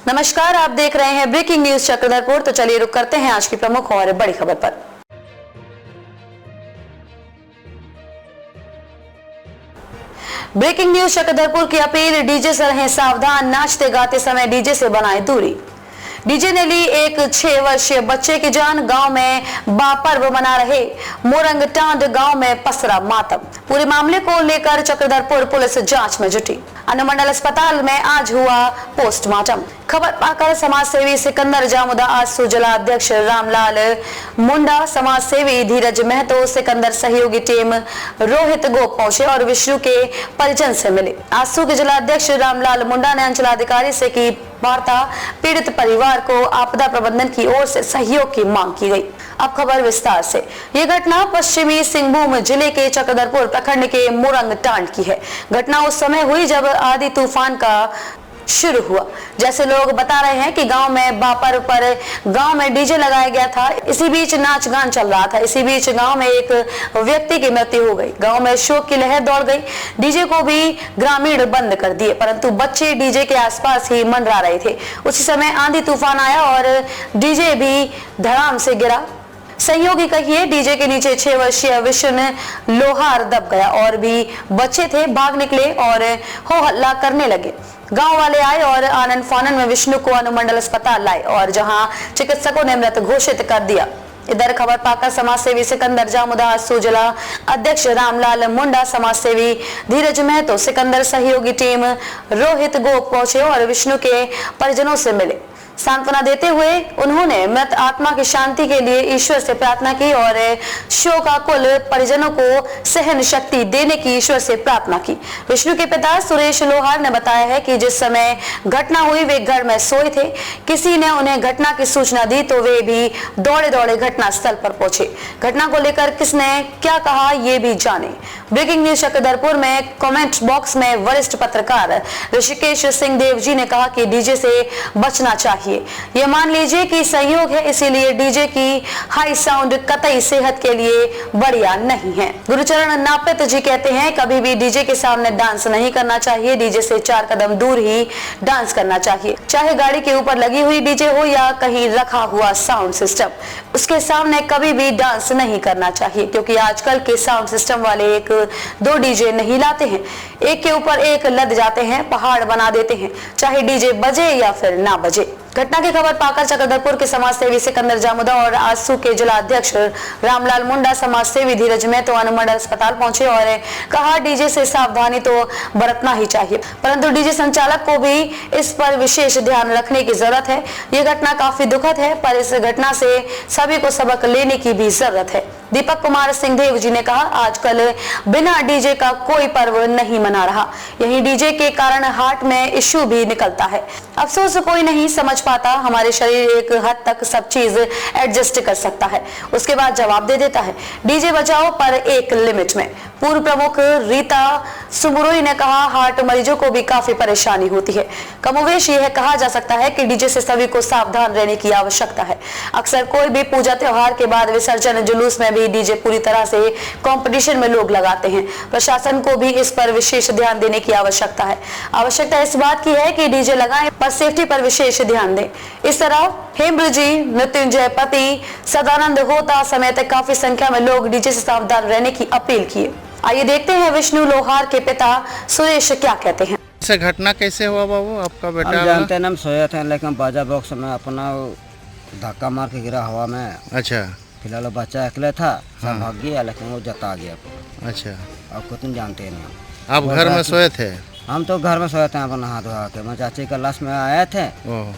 नमस्कार, आप देख रहे हैं ब्रेकिंग न्यूज चक्रधरपुर। तो चलिए रुक करते हैं आज की प्रमुख और बड़ी खबर पर। ब्रेकिंग न्यूज चक्रधरपुर की अपील, डीजे से रहें सावधान, नाचते गाते समय डीजे से बनाएं दूरी। डीजे ने ली एक 6 वर्षीय बच्चे की जान, गांव में बापर्व मना रहे मोरंगटांड गांव में पसरा मातम। पूरे मामले को लेकर चक्रधरपुर पुलिस जांच में जुटी। अनुमंडल अस्पताल में आज हुआ पोस्टमार्टम। खबर पाकर समाज सेवी सिकंदर जामुदा, आसू जिला अध्यक्ष रामलाल मुंडा, समाज सेवी धीरज महतो, सिकंदर सहयोगी टीम रोहित गोप पहुंचे और विष्णु के परिजन से मिले। आसू के जिला अध्यक्ष रामलाल मुंडा ने अंचलाधिकारी से की वार्ता। पीड़ित परिवार को आपदा प्रबंधन की ओर से सहयोग की मांग की गई। अब खबर विस्तार से। ये घटना पश्चिमी सिंहभूम जिले के चक्रधरपुर प्रखंड के मोरंगटांड की है। घटना उस समय हुई जब आंधी तूफान का शुरू हुआ। जैसे लोग बता रहे हैं कि गांव में बापर पर गांव में डीजे लगाया गया था। इसी बीच नाच गान चल रहा था। इसी बीच गांव में एक व्यक्ति की मृत्यु हो गई। गांव में शोक की लहर दौड़ गई। डीजे को भी ग्रामीण बंद कर दिए, परंतु बच्चे डीजे के आसपास ही मंडरा रहे थे। उसी समय आंधी तूफान आया और डीजे भी धड़ाम से गिरा। सहयोगी कहिए, डीजे के नीचे 6 वर्षीय विष्णु लोहार दब गया और भी बच्चे थे, भाग निकले और हो हल्ला करने लगे। गांव वाले आए और आनंद फानन में विष्णु को अनुमंडल अस्पताल लाए और जहां चिकित्सकों ने मृत घोषित कर दिया। इधर खबर पाकर समाज सेवी सिकंदर जामुदा, आसू जिला अध्यक्ष रामलाल मुंडा, समाज सेवी धीरज महतो, सिकंदर सहयोगी टीम रोहित गोप पहुंचे और विष्णु के परिजनों से मिले। सांत्वना देते हुए उन्होंने मृत आत्मा की शांति के लिए ईश्वर से प्रार्थना की और शोकाकुल परिजनों को सहन शक्ति देने की ईश्वर से प्रार्थना की। विष्णु के पिता सुरेश लोहार ने बताया है कि जिस समय घटना हुई वे घर में सोए थे। किसी ने उन्हें घटना की सूचना दी तो वे भी दौड़े दौड़े घटना स्थल पर पहुंचे। घटना को लेकर किसने क्या कहा ये भी जाने। ब्रेकिंग न्यूज चक्रधरपुर में कमेंट बॉक्स में वरिष्ठ पत्रकार ऋषिकेश सिंह देव जी ने कहा कि डीजे से बचना चाहिए। ये मान लीजिए कि संयोग है, इसीलिए डीजे की हाई साउंड कतई सेहत के लिए बढ़िया नहीं है। गुरुचरण नापित जी कहते हैं, कभी भी डीजे के सामने डांस नहीं करना चाहिए। डीजे से 4 कदम दूर ही डांस करना चाहिए। चाहे गाड़ी के ऊपर लगी हुई डीजे हो या कहीं रखा हुआ साउंड सिस्टम, उसके सामने कभी भी डांस नहीं करना चाहिए, क्योंकि आजकल के साउंड सिस्टम वाले 1-2 डीजे नहीं लाते हैं, एक के ऊपर एक लद जाते हैं, पहाड़ बना देते हैं, चाहे डीजे बजे या फिर ना बजे। घटना की खबर पाकर चक्रधरपुर के समाज सेवी सिकंदर जामुदा और आसू के जिला अध्यक्ष रामलाल मुंडा, समाज सेवी धीरज महतो अनुमंडल अस्पताल पहुंचे और कहा डीजे से सावधानी तो बरतना ही चाहिए, परंतु डीजे संचालक को भी इस पर विशेष ध्यान रखने की जरूरत है। ये घटना काफी दुखद है, पर इस घटना से सभी को सबक लेने की भी जरूरत है। दीपक कुमार सिंह देव जी ने कहा, आजकल बिना डीजे का कोई पर्व नहीं मना रहा। यही डीजे के कारण हार्ट में इश्यू भी निकलता है। अफसोस कोई नहीं समझ पाता। हमारे शरीर एक हद तक सब चीज एडजस्ट कर सकता है, उसके बाद जवाब दे देता है। डीजे बजाओ पर एक लिमिट में। पूर्व प्रमुख रीता सुमुरोई ने कहा, हार्ट मरीजों को भी काफी परेशानी होती है। कमोवेश यह कहा जा सकता है कि डीजे से सभी को सावधान रहने की आवश्यकता है। अक्सर कोई भी पूजा त्योहार के बाद विसर्जन जुलूस में भी डीजे पूरी तरह से कंपटीशन में लोग लगाते हैं। प्रशासन को भी इस पर विशेष ध्यान देने की आवश्यकता है। आवश्यकता इस बात की है कि डीजे लगाएं पर सेफ्टी पर विशेष ध्यान दें। इस तरह हेमब्र जी, मृत्युंजय पति, सदानंद होता समेत काफी संख्या में लोग डीजे से सावधान रहने की अपील किए। आइए देखते हैं विष्णु लोहार के पिता सुरेश क्या कहते हैं। से घटना कैसे हुआ बाबू? आपका बेटा हम जानते हैं, हम सोए थे लेकिन बाजा बॉक्स में अपना धक्का मार के गिरा हवा में। अच्छा। फिलहाल बच्चा अकेले था, सब भाग गया, लेकिन वो जता गया। अच्छा। आपको तुम जानते हैं नहीं। आप घर में सोए थे? हम तो घर में सोए थे, अपना नहा धोआ के। मैं चाची का लाश में आए थे,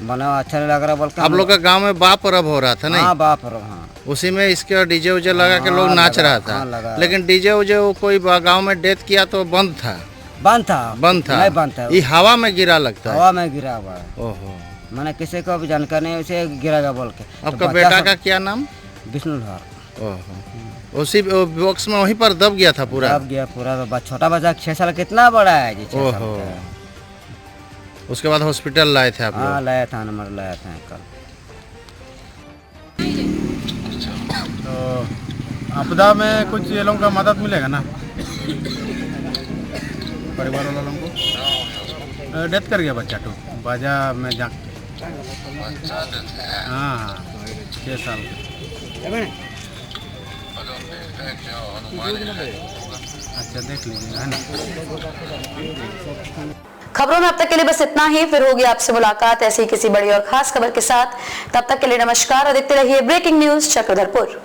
बना अच्छा नहीं लग रहा बोल के। आप लोग का गांव में बाप रब हो रहा था नहीं? हाँ, बाप रब। हाँ, उसी में इसके डीजे उजे लगा के लोग नाच रहा था। लेकिन डीजे उजे कोई गांव में डेथ किया तो बंद था? बंद था। नहीं बंद था। ये हवा में गिरा लगता है? हवा में गिरा हुआ है। ओहो। मैंने किसी को भी जानकारी नहीं, उसे गिरा बोल के। आपका बेटा का क्या नाम? विष्णु लोहार। ओहो। उसी बॉक्स में वहीं पर दब गया था पूरा? दब गया पूरा। छोटा बच्चा 6 साल कितना बड़ा है जी? 6 साल का। उसके बाद हॉस्पिटल लाए थे आप लोग? हाँ, लाया था, नंबर लाया था कल। तो आपदा में कुछ ये लोगों का मदद मिलेगा ना? परिवार वालों को डेथ कर गया बच्चा तो बाजा में जा हाँ हाँ 6 साल के। अच्छा देख लीजिएगा है ना। खबरों में अब तक के लिए बस इतना ही। फिर होगी आपसे मुलाकात ऐसी किसी बड़ी और खास खबर के साथ। तब तक के लिए नमस्कार और देखते रहिए ब्रेकिंग न्यूज चक्रधरपुर।